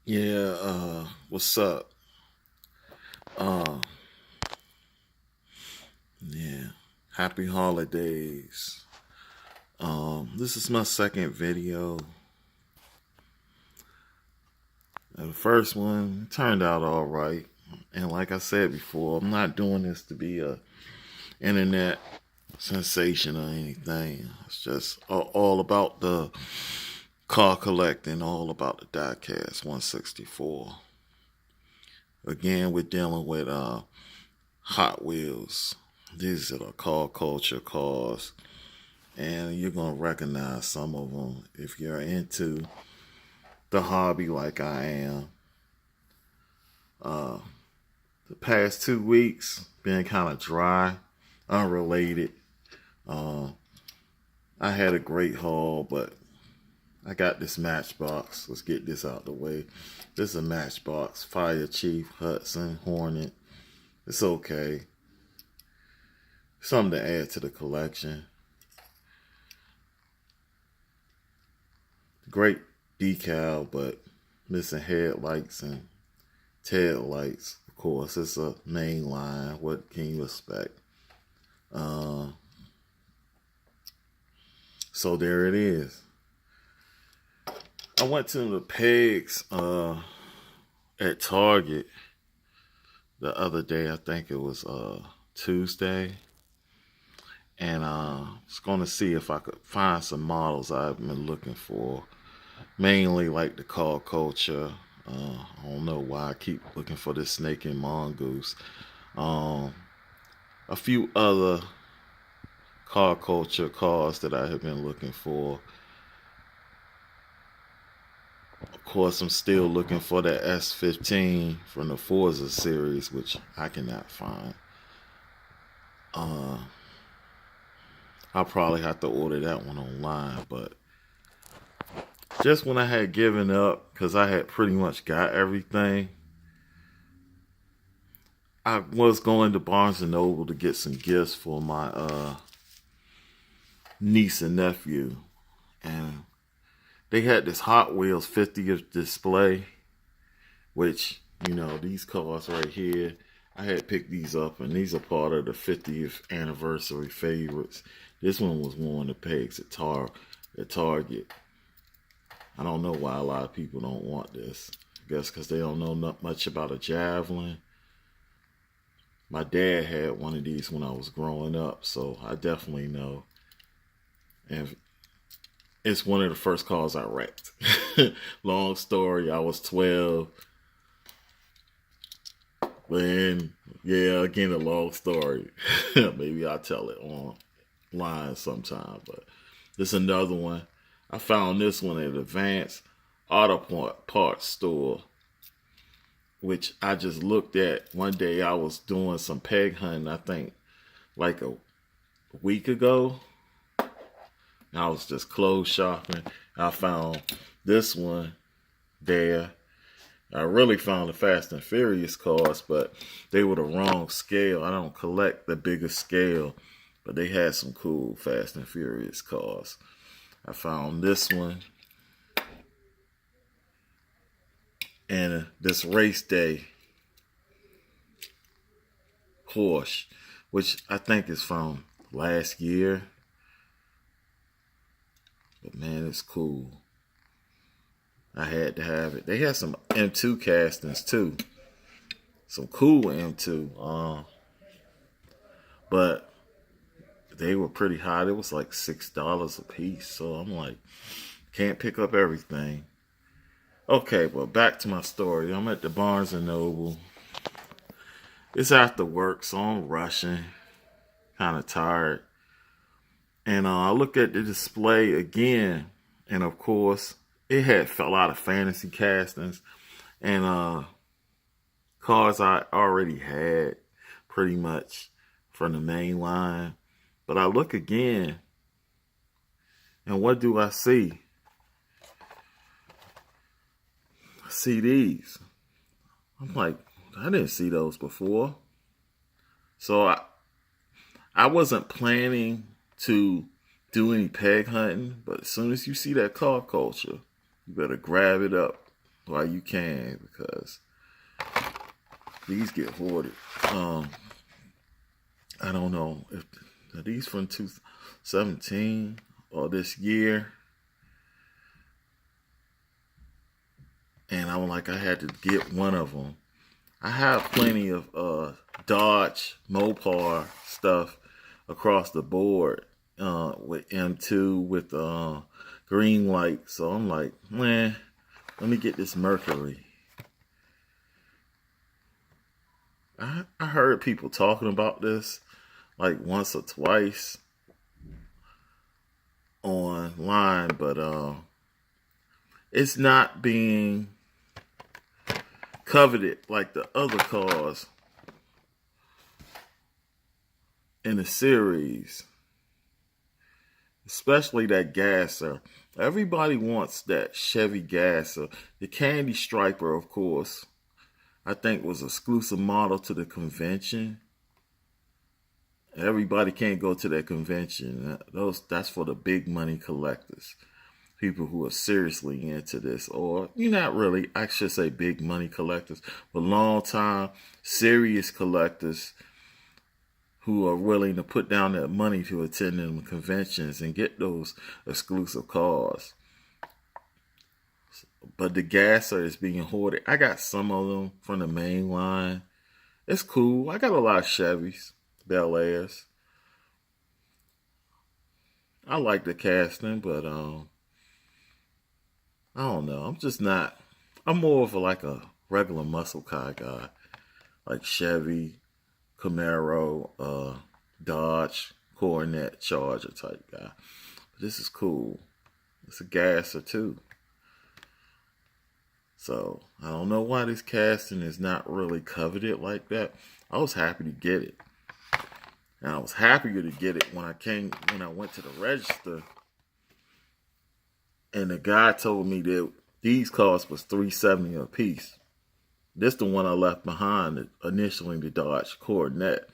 Yeah, what's up? Uh, yeah, happy holidays. This is my second video. The first one turned out all right, and like I said before, I'm not doing this to be a internet sensation or anything. It's just all about the car collecting, all about the diecast 164. Again, we're dealing with Hot Wheels. These are the car culture cars, and you're gonna recognize some of them if you're into the hobby like I am. Uh, the past 2 weeks been kind of dry, unrelated. Uh, I had a great haul, but I got this Matchbox. Let's get this out the way. This is a Matchbox Fire Chief Hudson Hornet. It's okay. Something to add to the collection. Great decal, but missing headlights and tail lights. Of course, it's a main line. What can you expect? Uh, so there it is. I went to the pegs at Target the other day. I think it was Tuesday, and was going to see if I could find some models I've been looking for. Mainly like the car culture. I don't know why I keep looking for this snake and mongoose. Um, a few other car culture cars that I have been looking for. Of course, I'm still looking for the S15 from the Forza series, which I cannot find. Uh, I'll probably have to order that one online, but just when I had given up, because I had pretty much got everything, I was going to Barnes and Noble to get some gifts for my niece and nephew, and they had this Hot Wheels 50th display, which, these cars right here, I had picked these up, and these are part of the 50th anniversary favorites. This one was one of the pegs at Target. I don't know why a lot of people don't want this. I guess because they don't know not much about a Javelin. My dad had one of these when I was growing up, so I definitely know. And it's one of the first cars I wrecked. Long story, I was 12. And yeah, again, a long story. Maybe I'll tell it online sometime. But this is another one. I found this one at Advanced Auto Parts store, which I just looked at one day. I was doing some peg hunting, I think, like a week ago. I was just clothes shopping. I found this one there. I really found the Fast and Furious cars, but they were the wrong scale. I don't collect the biggest scale, but they had some cool Fast and Furious cars. I found this one and this race day Porsche, which I think is from last year. But man, it's cool. I had to have it. They had some M2 castings too. Some cool M2. But they were pretty high. It was like $6 a piece. So I'm like, can't pick up everything. Okay, but back to my story. I'm at the Barnes and Noble. It's after work, so I'm rushing, kind of tired. And I look at the display again, and of course, it had a lot of fantasy castings and cars I already had pretty much from the main line. But I look again, and what do I see? I see these. I'm like, I didn't see those before. So I wasn't planning to do any peg hunting, but as soon as you see that car culture, you better grab it up. while you can, because these get hoarded. I don't know if are these from 2017 or this year. And I'm like, I had to get one of them. I have plenty of Dodge Mopar stuff across the board with M2 with green light. So I'm like, man, let me get this Mercury. I heard people talking about this like once or twice online, but it's not being coveted like the other cars in the series, especially that Gasser. Everybody wants that Chevy Gasser. The Candy Striper, of course, I think was exclusive model to the convention. Everybody can't go to that convention. That's for the big money collectors, people who are seriously into this, or you're not really, I should say big money collectors, but long time serious collectors who are willing to put down that money to attend them conventions and get those exclusive cars. But the Gasser is being hoarded. I got some of them from the main line. It's cool. I got a lot of Chevys, Bel Airs. I like the casting, but I don't know. I'm just not. I'm more of like a regular muscle car guy, like Chevy, Camaro, Dodge, Coronet, Charger type guy. But this is cool. It's a Gasser too. So I don't know why this casting is not really coveted like that. I was happy to get it. And I was happier to get it when I went to the register, and the guy told me that these costs was $370 a piece. This the one I left behind initially, the Dodge Coronet.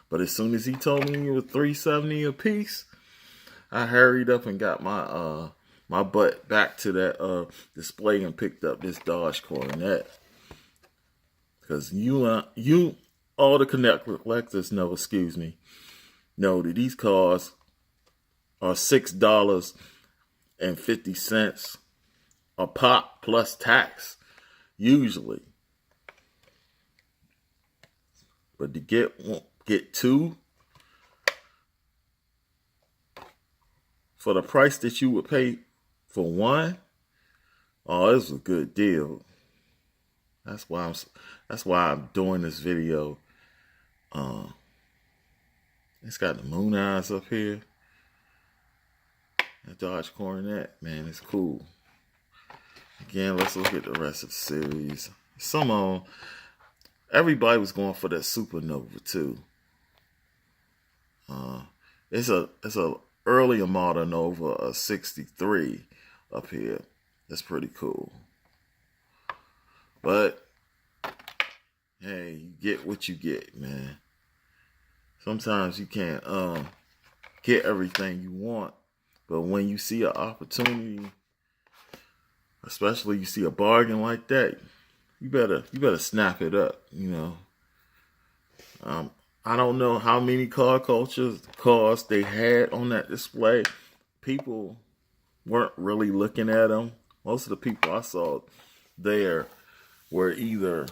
But as soon as he told me it was $370 a piece, I hurried up and got my butt back to that display and picked up this Dodge Coronet. Because all the collectors know, know that these cars are $6.50 a pop plus tax, usually. But to get two for the price that you would pay for one, oh, this was a good deal. That's why I'm doing this video. It's got the moon eyes up here. That Dodge Coronet, man, it's cool. Again, let's look at the rest of the series. Everybody was going for that Supernova too. It's a earlier model Nova, a '63 up here. That's pretty cool. But hey, you get what you get, man. Sometimes you can't get everything you want, but when you see an opportunity, especially you see a bargain like that, you better snap it up. I don't know how many cars they had on that display. People weren't really looking at them. Most of the people I saw there were either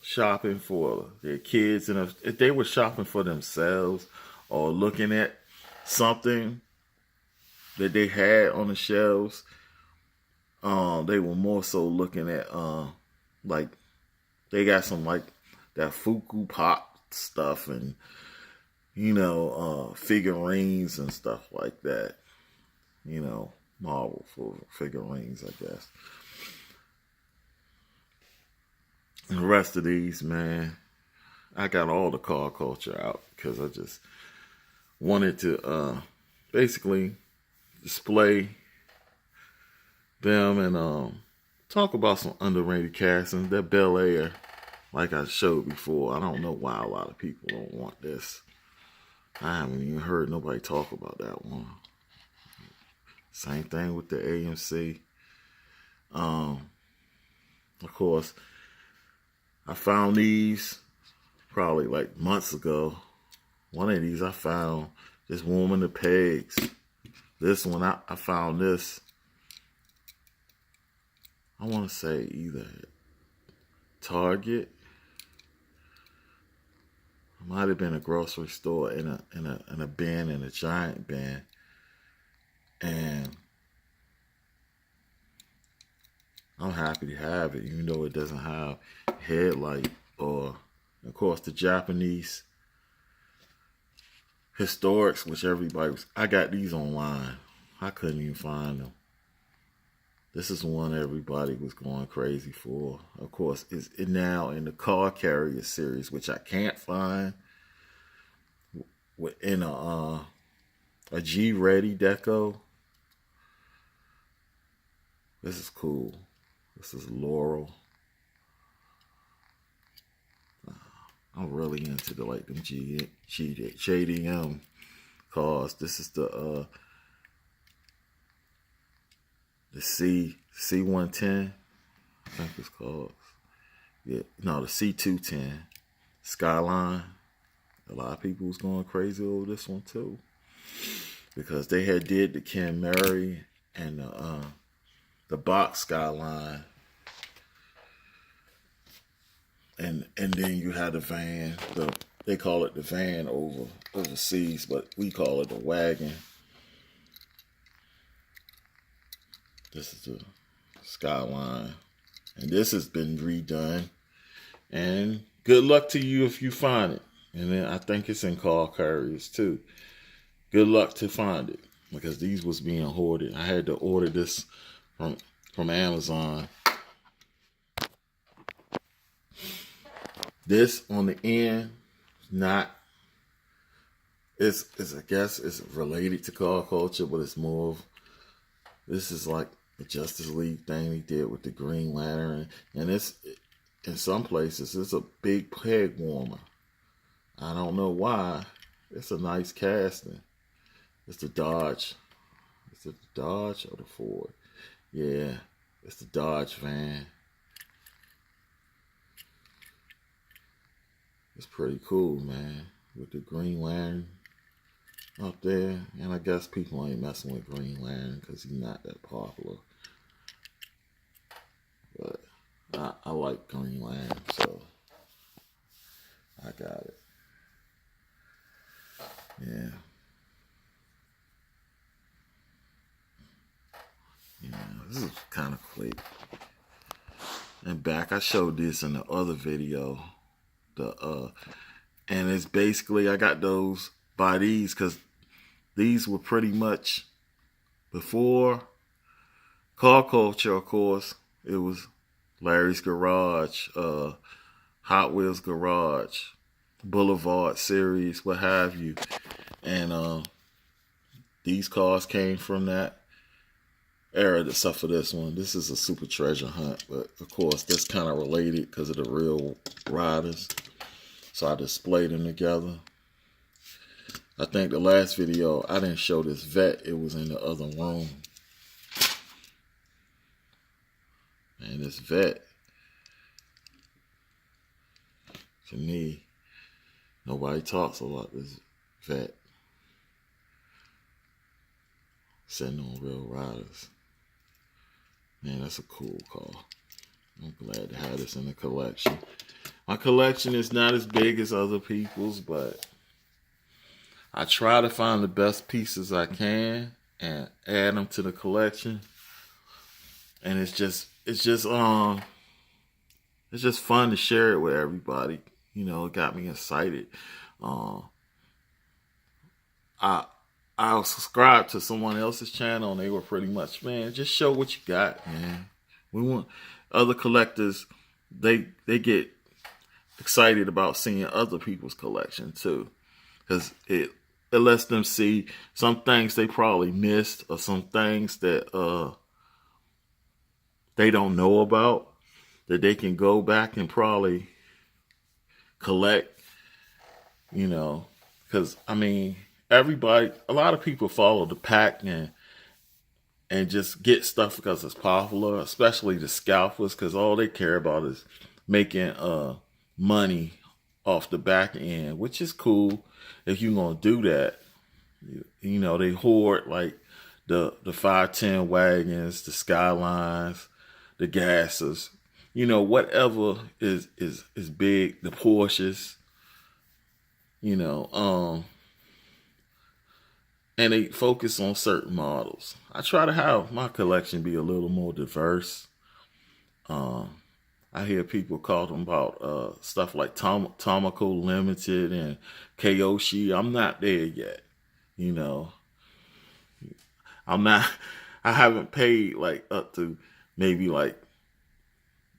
shopping for their kids, and if they were shopping for themselves or looking at something that they had on the shelves, they were more so looking at like they got some like that Fuku Pop stuff and figurines and stuff like that. Marvel for figurines, I guess. And the rest of these, man, I got all the car culture out because I just wanted to basically display them and talk about some underrated castings. That Bel Air, like I showed before, I don't know why a lot of people don't want this. I haven't even heard nobody talk about that one. Same thing with the AMC. Of course, I found these probably like months ago. One of these I found this Woman the Pegs. This one I found this. I want to say either Target. It might have been a grocery store in a bin, in a giant bin. And I'm happy to have it, even though it doesn't have headlight or, of course, the Japanese historics, which everybody was. I got these online. I couldn't even find them. This is one everybody was going crazy for. Of course, it's now in the Car Carrier series, which I can't find in a G Ready deco. This is cool. This is Laurel. I'm really into the like them JDM cars. This is the C110, I think it's called. Yeah, no, the C210 Skyline. A lot of people was going crazy over this one too, because they had did the Ken Murray and the box Skyline, and then you had the van. They call it the van overseas, but we call it the wagon. This is the Skyline, and this has been redone. And good luck to you if you find it. And then I think it's in Car Carriers too. Good luck to find it, because these was being hoarded. I had to order this from Amazon. This on the end, it's I guess it's related to car culture, but it's more of, this is like the Justice League thing they did with the Green Lantern, and it's in some places it's a big peg warmer. I don't know why. It's a nice casting. It's the Dodge. Is it the Dodge or the Ford? Yeah, it's the Dodge van. It's pretty cool, man, with the Green Lantern up there. And I guess people ain't messing with Green Lantern because he's not that popular. But I like Green Lantern, so I got it. Yeah. Yeah, this is kind of quick. And back, I showed this in the other video. And it's basically, I got those by these because these were pretty much before car culture, of course. It was Larry's Garage, Hot Wheels Garage, Boulevard series, what have you. And these cars came from that era, except for this one. This is a Super Treasure Hunt, but of course that's kind of related because of the real riders. So I displayed them together. I think the last video I didn't show this vet. It was in the other room. And this vet, to me, nobody talks about this vet sitting on real riders. Man, that's a cool car. I'm glad to have this in the collection. My collection is not as big as other people's, but I try to find the best pieces I can and add them to the collection. And it's just fun to share it with everybody. You know, it got me excited. I subscribed to someone else's channel, and they were pretty much, man, just show what you got, man. We want other collectors. They get excited about seeing other people's collection too, because it lets them see some things they probably missed, or some things that they don't know about, that they can go back and probably collect. You know, because I mean, everybody, a lot of people follow the pack, and just get stuff because it's popular, especially the scalpers, because all they care about is making money off the back end, which is cool if you're gonna do that. You know, they hoard like the 510 wagons, the Skylines, the gases, you know, whatever is big, the Porsches, you know, and they focus on certain models. I try to have my collection be a little more diverse. Um, I hear people call them about stuff like Tomoko Limited and Kyoshi. I'm not there yet, you know. I'm not. I haven't paid like up to maybe like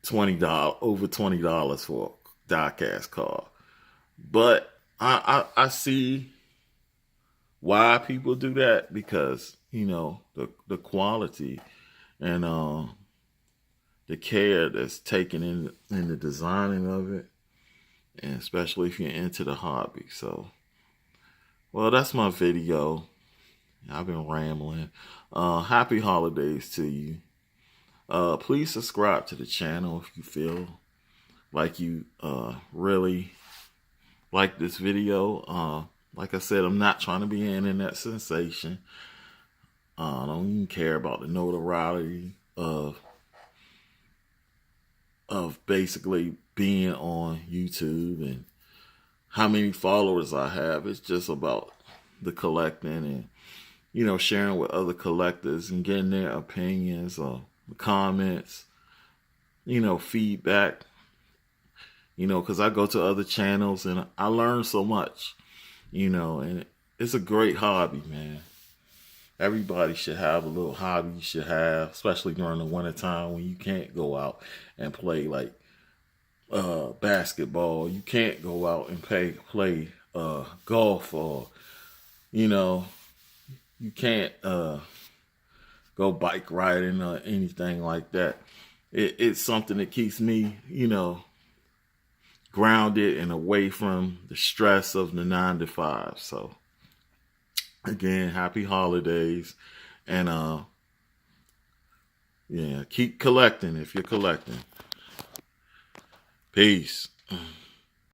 $20, over $20 for a diecast car, but I see why people do that, because you know the quality and the care that's taken in the designing of it, and especially if you're into the hobby. So, well, that's my video. I've been rambling. Happy holidays to you. Please subscribe to the channel if you feel like you really like this video. Like I said, I'm not trying to be an internet sensation. I don't even care about the notoriety of basically being on YouTube and how many followers I have. It's just about the collecting and, you know, sharing with other collectors and getting their opinions or comments, you know, feedback, you know, because I go to other channels and I learn so much, you know, and it's a great hobby, man. Everybody should have a little hobby you should have, especially during the wintertime when you can't go out and play like basketball. You can't go out and play golf, or, you know, you can't go bike riding or anything like that. It's something that keeps me, you know, grounded and away from the stress of the 9 to 5. So again, happy holidays, and yeah, keep collecting if you're collecting. Peace.